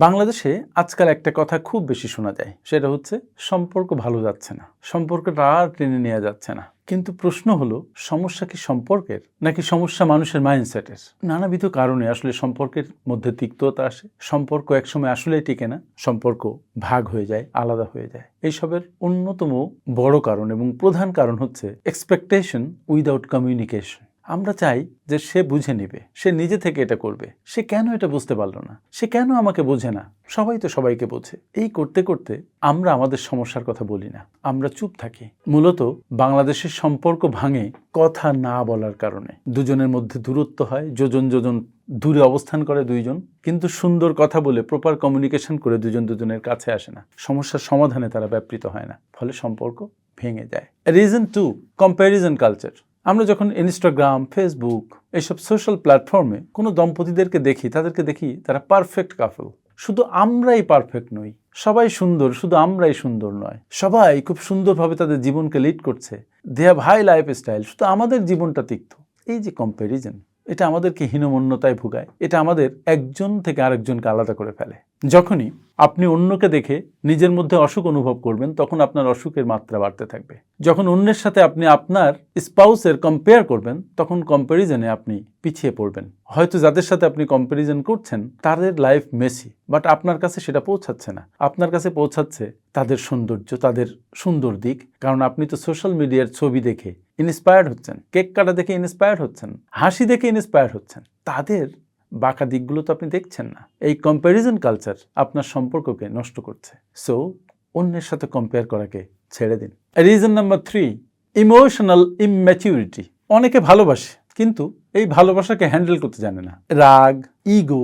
বাংলাদেশে আজকাল একটা কথা খুব বেশি শোনা যায়, সেটা হচ্ছে সম্পর্ক ভালো যাচ্ছে না, সম্পর্কটা আর টেনে নেওয়া যাচ্ছে না। কিন্তু প্রশ্ন হলো, সমস্যা কি সম্পর্কের নাকি সমস্যা মানুষের মাইন্ডসেটের? নানাবিধ কারণে আসলে সম্পর্কের মধ্যে তিক্ততা আসে, সম্পর্ক একসময় আসলেই টিকে না, সম্পর্ক ভাগ হয়ে যায়, আলাদা হয়ে যায়। এইসবের অন্যতম বড় কারণ এবং প্রধান কারণ হচ্ছে এক্সপেকটেশন উইদাউট কমিউনিকেশন। আমরা চাই যে সে বুঝে নেবে, সে নিজে থেকে এটা করবে, সে কেন এটা বুঝতে পারলো না, সে কেন আমাকে বোঝে না, সবাই তো সবাইকে বোঝে। এই করতে করতে আমরা আমাদের সমস্যার কথা বলি না, আমরা চুপ থাকি। মূলত বাংলাদেশের সম্পর্ক ভাঙে কথা না বলার কারণে। দুজনের মধ্যে দূরত্ব হয়, যোজন যোজন দূরে অবস্থান করে দুইজন, কিন্তু সুন্দর কথা বলে প্রপার কমিউনিকেশন করে দুজন দুজনের কাছে আসে না, সমস্যার সমাধানে তারা ব্যাপৃত হয় না, ফলে সম্পর্ক ভেঙে যায়। Reason 2, comparison culture. আমরা যখন ইনস্টাগ্রাম, ফেসবুক এইসব সোশ্যাল প্ল্যাটফর্মে কোনো দম্পতিদেরকে দেখি, তাদেরকে দেখি তারা পারফেক্ট কাপল। শুধু আমরাই পারফেক্ট নই, সবাই সুন্দর, শুধু আমরাই সুন্দর নয়, সবাই খুব সুন্দরভাবে তাদের জীবনকে লিড করছে, they have high lifestyle, শুধু আমাদের জীবনটা তিক্ত। এই যে কম্প্যারিজন, এটা আমাদেরকে হীনমন্যতায় ভুগায়, এটা আমাদের একজন থেকে আরেকজনকে আলাদা করে ফেলে। যখনই আপনি অন্যকে দেখে নিজের মধ্যে অসুখ অনুভব করবেন, তখন আপনার অসুখের মাত্রা বাড়তে থাকবে। যখন অন্যের সাথে আপনি আপনার স্পাউসের কম্পেয়ার করবেন, তখন কম্প্যারিজনে আপনি পিছিয়ে পড়বেন। হয়তো যাদের সাথে আপনি কম্প্যারিজন করছেন তাদের লাইফ মেসি, বাট আপনার কাছে সেটা পৌঁছাচ্ছে না। আপনার কাছে পৌঁছাচ্ছে তাদের সৌন্দর্য, তাদের সুন্দর দিক, কারণ আপনি তো সোশ্যাল মিডিয়ার ছবি দেখে ইন্সপায়ার্ড হচ্ছেন, কেক কাটা দেখে ইন্সপায়ার্ড হচ্ছেন, হাসি দেখে ইন্সপায়ার্ড হচ্ছেন, তাদের বাঁকা দিকগুলো তো আপনি দেখছেন না। এই কম্প্যারিজন কালচার আপনার সম্পর্ককে নষ্ট করছে। সো অন্যের সাথে কম্পেয়ার করাকে ছেড়ে দিন। Reason number 3, emotional immaturity. অনেকে ভালোবাসে, কিন্তু এই ভালোবাসাকে হ্যান্ডেল করতে জানে না। রাগ, ego,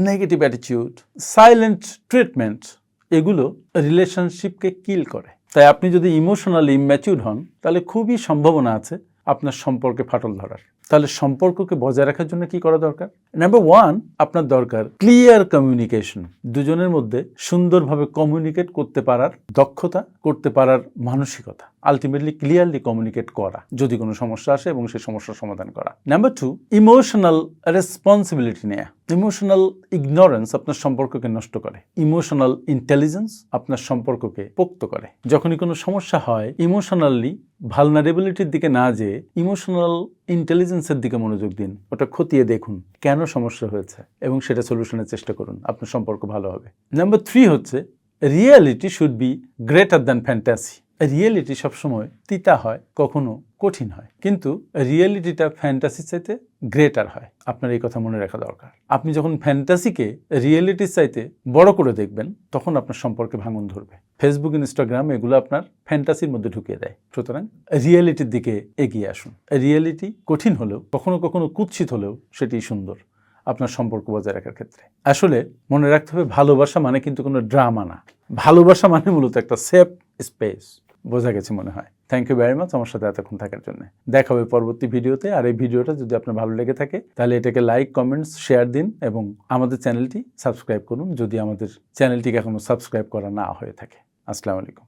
negative attitude, silent treatment, এগুলো রিলেশনশিপকে কিল করে। তাই আপনি যদি ইমোশনালি ইম্যাচিউর হন, তাহলে খুবই সম্ভাবনা আছে আপনার সম্পর্কে ফাটল ধরার। তাহলে সম্পর্ককে বজায় রাখার জন্য কি করা দরকার? নাম্বার 1, আপনার দরকার ক্লিয়ার কমিউনিকেশন। দুজনের মধ্যে সুন্দরভাবে কমিউনিকেট করতে পারার দক্ষতা, করতে পারার মানসিকতা, আলটিমেটলি ক্লিয়ারলি কমিউনিকেট করা যদি কোনো সমস্যা আসে এবং সেই সমস্যার সমাধান করা। নাম্বার 2, ইমোশনাল রেসপন্সিবিলিটি নেয়া। ইমোশনাল ইগনোরেন্স আপনার সম্পর্ককে নষ্ট করে, ইমোশনাল ইন্টেলিজেন্স আপনার সম্পর্ককে পোক্ত করে। যখনই কোনো সমস্যা হয়, ইমোশনালি ভালনারেবিলিটির দিকে না যেয়ে ইমোশনাল ইন্টেলিজেন্সের দিকে মনোযোগ দিন, ওটা খতিয়ে দেখুন কেন সমস্যা হয়েছে এবং সেটা সলিউশনের চেষ্টা করুন, আপনার সম্পর্ক ভালো হবে। নাম্বার 3 হচ্ছে reality should be greater than fantasy. Reality সবসময় তিতা হয়, কখনো কঠিন হয়, কিন্তু রিয়েলিটিটা ফ্যান্টাসির চাইতে গ্রেটার হয়। আপনার এই কথা মনে রাখা দরকার। আপনি যখন ফ্যান্টাসিকে রিয়েলিটির চাইতে বড় করে দেখবেন, তখন আপনার সম্পর্কে ভাঙন ধরবে। ফেসবুক, ইনস্টাগ্রাম এগুলো আপনার ফ্যান্টাসির মধ্যে ঢুকিয়ে দেয়। সুতরাং রিয়েলিটির দিকে এগিয়ে আসুন। রিয়েলিটি কঠিন হলেও, কখনো কখনো কুৎসিত হলেও, সেটি সুন্দর আপনার সম্পর্ক বজায় রাখার ক্ষেত্রে। আসলে মনে রাখতে হবে, ভালোবাসা মানে কিন্তু কোনো ড্রামা না, ভালোবাসা মানে মূলত একটা সেফ স্পেস। বোঝা গেছে মনে হয়। থ্যাংক ইউ ভেরি মাচ আমার সাথে এতক্ষণ থাকার জন্য। দেখা হবে পরবর্তী ভিডিওতে। আর এই ভিডিওটা যদি আপনার ভালো লেগে থাকে, তাহলে এটাকে লাইক, কমেন্টস, শেয়ার দিন এবং আমাদের চ্যানেলটি সাবস্ক্রাইব করুন যদি আমাদের চ্যানেলটিকে এখনো সাবস্ক্রাইব করা না হয়ে থাকে। আসসালামু আলাইকুম।